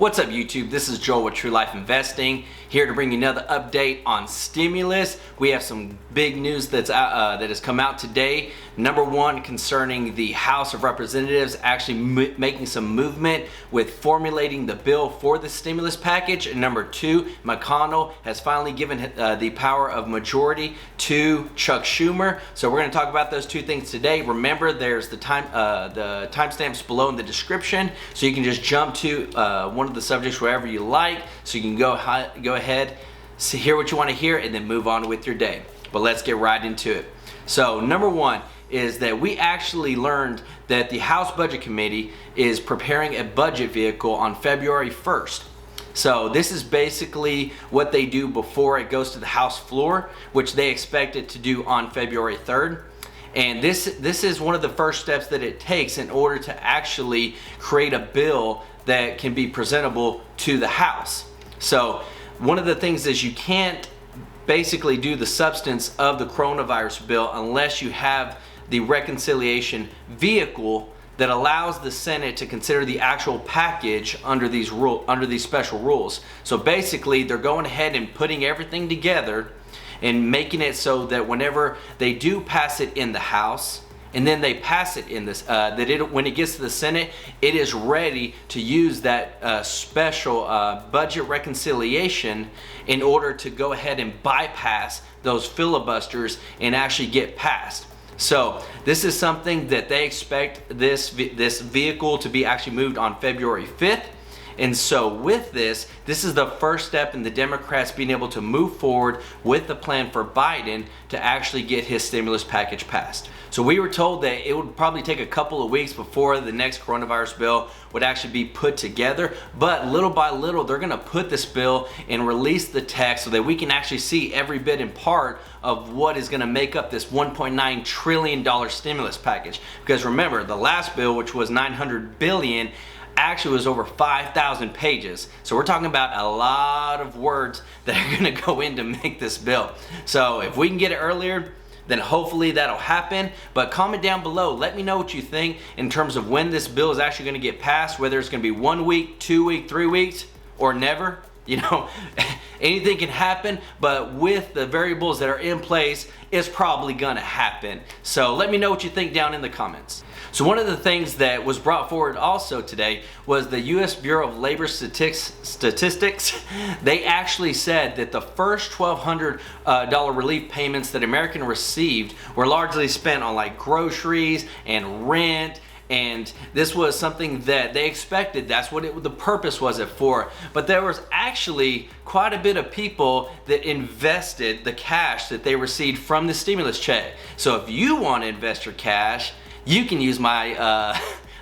What's up YouTube? This is Joel with True Life Investing, here to bring you another update on stimulus. We have some big news that has come out today. Number one, concerning the House of Representatives actually making some movement with formulating the bill for the stimulus package. And number two, McConnell has finally given the power of majority to Chuck Schumer. So we're going to talk about those two things today. Remember, there's the timestamps below in the description, so you can just jump to one of the subjects wherever you like, so you can go ahead, hear what you want to hear, and then move on with your day. But let's get right into it. So number one is that we actually learned that the House Budget Committee is preparing a budget vehicle on February 1st. So this is basically what they do before it goes to the House floor, which they expect it to do on February 3rd. And this is one of the first steps that it takes in order to actually create a bill that can be presentable to the House. So one of the things is you can't basically do the substance of the coronavirus bill unless you have the reconciliation vehicle that allows the Senate to consider the actual package under these special rules. So basically they're going ahead and putting everything together and making it so that whenever they do pass it in the House and then they pass it in this, when it gets to the Senate, it is ready to use that special budget reconciliation in order to go ahead and bypass those filibusters and actually get passed. So this is something that they expect this vehicle to be actually moved on February 5th. And so with this is the first step in the Democrats being able to move forward with the plan for Biden to actually get his stimulus package passed. So we were told that it would probably take a couple of weeks before the next coronavirus bill would actually be put together, but little by little they're going to put this bill and release the text so that we can actually see every bit and part of what is going to make up this $1.9 trillion stimulus package. Because remember, the last bill, which was $900 billion, actually was over 5,000 pages. So we're talking about a lot of words that are going to go in to make this bill. So if we can get it earlier, then hopefully that'll happen. But comment down below, let me know what you think in terms of when this bill is actually going to get passed, whether it's going to be 1 week, 2 weeks, 3 weeks, or never. You know, anything can happen, but with the variables that are in place, it's probably gonna happen. So let me know what you think down in the comments. So one of the things that was brought forward also today was the U.S. Bureau of Labor Statistics. They actually said that the first $1,200 relief payments that Americans received were largely spent on like groceries and rent. And this was something that they expected. That's what the purpose was it for. But there was actually quite a bit of people that invested the cash that they received from the stimulus check. So if you want to invest your cash, you can use my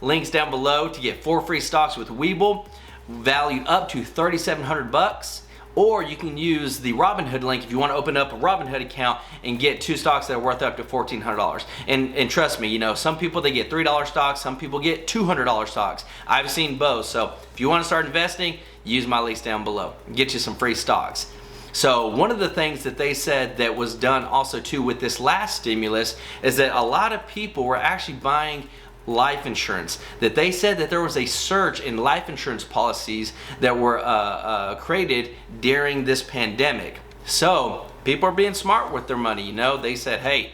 links down below to get 4 free stocks with Webull, valued up to $3,700. Or you can use the ROBINHOOD link if you want to open up a ROBINHOOD account and get 2 stocks that are worth up to $1,400. And trust me, you know, some people they get $3 stocks, some people get $200 stocks. I've seen both. So if you want to start investing, use my links down below. Get you some free stocks. So one of the things that they said that was done also too with this last stimulus is that a lot of people were actually buying life insurance. That they said that there was a surge in life insurance policies that were created during this pandemic. So people are being smart with their money. You know, they said, hey,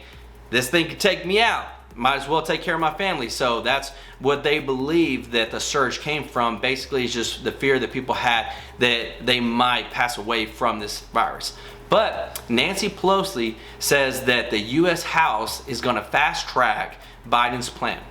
this thing could take me out, might as well take care of my family. So that's what they believe that the surge came from. Basically, it's just the fear that people had that they might pass away from this virus. But Nancy Pelosi says that the U.S. House is going to fast track Biden's plan.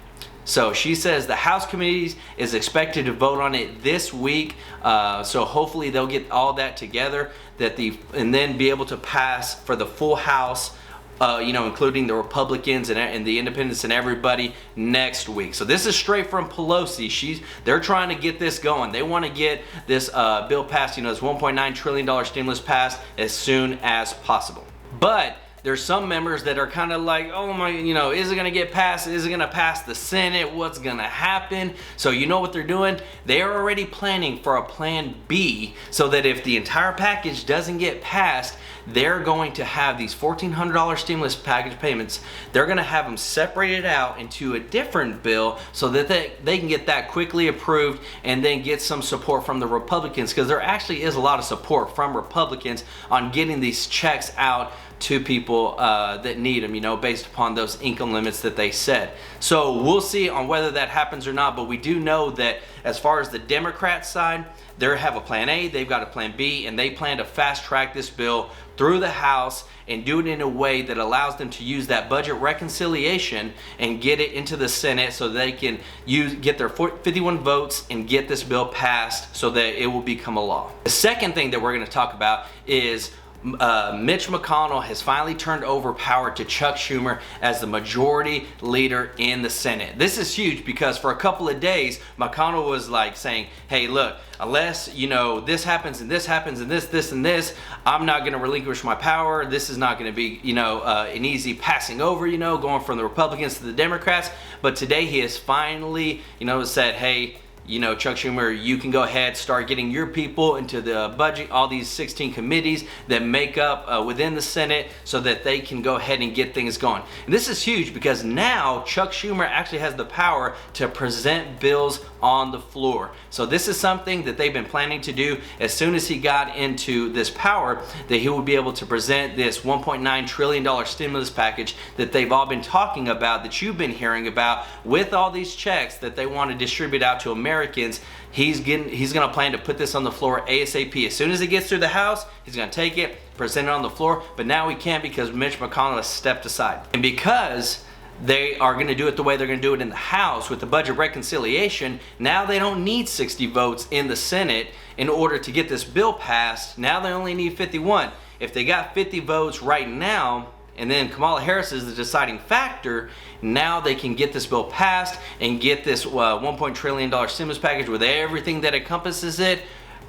So she says the House committees is expected to vote on it this week. So hopefully they'll get all that together, and then be able to pass for the full House, you know, including the Republicans and the Independents and everybody next week. So this is straight from Pelosi. They're trying to get this going. They want to get this bill passed, you know, this $1.9 trillion stimulus passed as soon as possible. But there's some members that are kind of like, oh my, is it going to get passed? Is it going to pass the Senate? What's going to happen? So you know what they're doing? They're already planning for a plan B, so that if the entire package doesn't get passed, they're going to have these $1,400 stimulus package payments. They're going to have them separated out into a different bill so that they can get that quickly approved and then get some support from the Republicans, because there actually is a lot of support from Republicans on getting these checks out to people that need them, based upon those income limits that they set. So we'll see on whether that happens or not, but we do know that as far as the Democrat side, they have a plan A, they've got a plan B, and they plan to fast track this bill through the House and do it in a way that allows them to use that budget reconciliation and get it into the Senate so they can get their 51 votes and get this bill passed so that it will become a law. The second thing that we're going to talk about is Mitch McConnell has finally turned over power to Chuck Schumer as the majority leader in the Senate. This is huge because for a couple of days, McConnell was like saying, hey, look, unless, this happens and this happens and this and this, I'm not going to relinquish my power. This is not going to be, an easy passing over, going from the Republicans to the Democrats. But today he has finally, said, hey, Chuck Schumer, you can go ahead, start getting your people into the budget, all these 16 committees that make up within the Senate so that they can go ahead and get things going. And this is huge because now Chuck Schumer actually has the power to present bills on the floor. So this is something that they've been planning to do as soon as he got into this power, that he will be able to present this $1.9 trillion stimulus package that they've all been talking about, that you've been hearing about, with all these checks that they want to distribute out to Americans. He's going to plan to put this on the floor ASAP. As soon as it gets through the House, he's going to take it, present it on the floor, but now he can't because Mitch McConnell has stepped aside. And because they are going to do it the way they're going to do it in the House with the budget reconciliation, now they don't need 60 votes in the Senate in order to get this bill passed. Now they only need 51. If they got 50 votes right now, and then Kamala Harris is the deciding factor, now they can get this bill passed and get this $1 trillion stimulus package with everything that encompasses it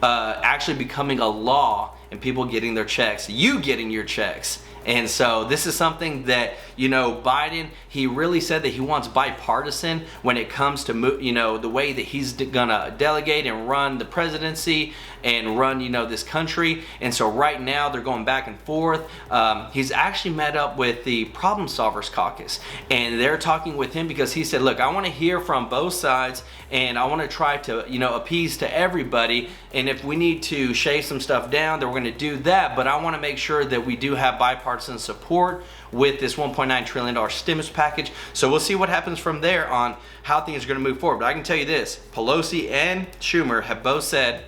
actually becoming a law, and people getting their checks, you getting your checks. And so this is something that, Biden, he really said that he wants bipartisan when it comes to, the way that he's gonna delegate and run the presidency and run, this country. And so right now they're going back and forth. He's actually met up with the Problem Solvers Caucus, and they're talking with him because he said, look, I want to hear from both sides, and I want to try to, appease to everybody. And if we need to shave some stuff down, then we're going to do that. But I want to make sure that we do have bipartisan support with this $1.9 trillion stimulus package. So we'll see what happens from there on how things are going to move forward. But I can tell you this, Pelosi and Schumer have both said,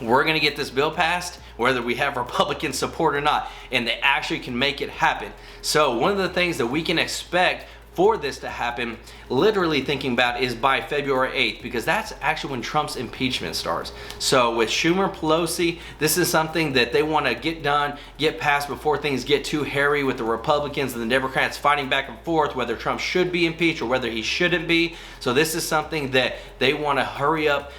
we're going to get this bill passed whether we have Republican support or not, and they actually can make it happen. So one of the things that we can expect for this to happen, literally thinking about, is by February 8th, because that's actually when Trump's impeachment starts. So with Schumer, Pelosi, this is something that they want to get done, get passed before things get too hairy with the Republicans and the Democrats fighting back and forth whether Trump should be impeached or whether he shouldn't be. So this is something that they want to hurry up,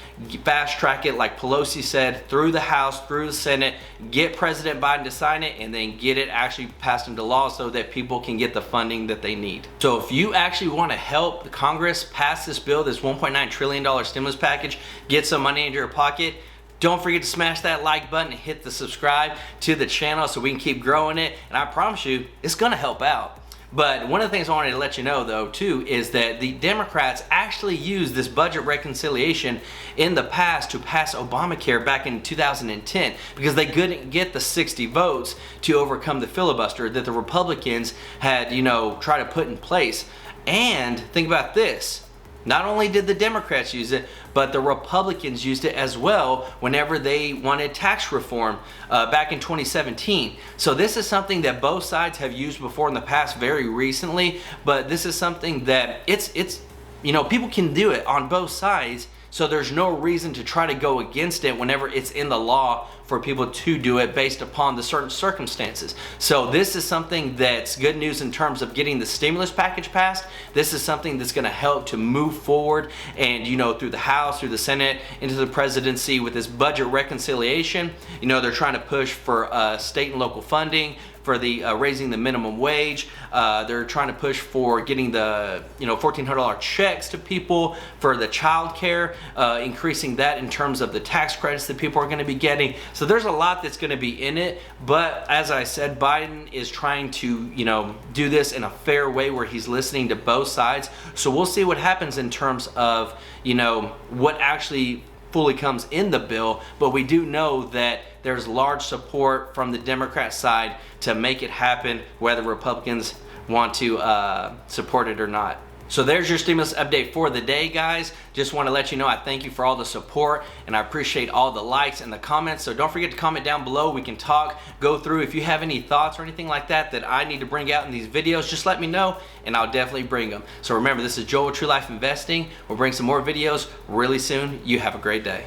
fast track it, like Pelosi said, through the House, through the Senate, get President Biden to sign it, and then get it actually passed into law so that people can get the funding that they need. So if you actually want to help the Congress pass this bill, this $1.9 trillion stimulus package, get some money into your pocket, don't forget to smash that like button and hit the subscribe to the channel so we can keep growing it. And I promise you, it's going to help out. But one of the things I wanted to let you know, though, too, is that the Democrats actually used this budget reconciliation in the past to pass Obamacare back in 2010 because they couldn't get the 60 votes to overcome the filibuster that the Republicans had, tried to put in place. And think about this. Not only did the Democrats use it, but the Republicans used it as well whenever they wanted tax reform back in 2017. So this is something that both sides have used before in the past very recently, but this is something that it's people can do it on both sides. So there's no reason to try to go against it whenever it's in the law for people to do it based upon the certain circumstances. So this is something that's good news in terms of getting the stimulus package passed. This is something that's going to help to move forward and, through the House, through the Senate, into the presidency with this budget reconciliation. They're trying to push for state and local funding, for the raising the minimum wage. They're trying to push for getting the $1,400 checks to people for the child care, increasing that in terms of the tax credits that people are going to be getting. So there's a lot that's going to be in it, but as I said, Biden is trying to do this in a fair way where he's listening to both sides. So we'll see what happens in terms of what actually fully comes in the bill, but we do know that there's large support from the Democrat side to make it happen, whether Republicans want to support it or not. So there's your stimulus update for the day, guys. Just want to let you know I thank you for all the support, and I appreciate all the likes and the comments. So don't forget to comment down below. We can talk, go through. If you have any thoughts or anything like that that I need to bring out in these videos, just let me know and I'll definitely bring them. So remember, this is Joel with True Life Investing. We'll bring some more videos really soon. You have a great day.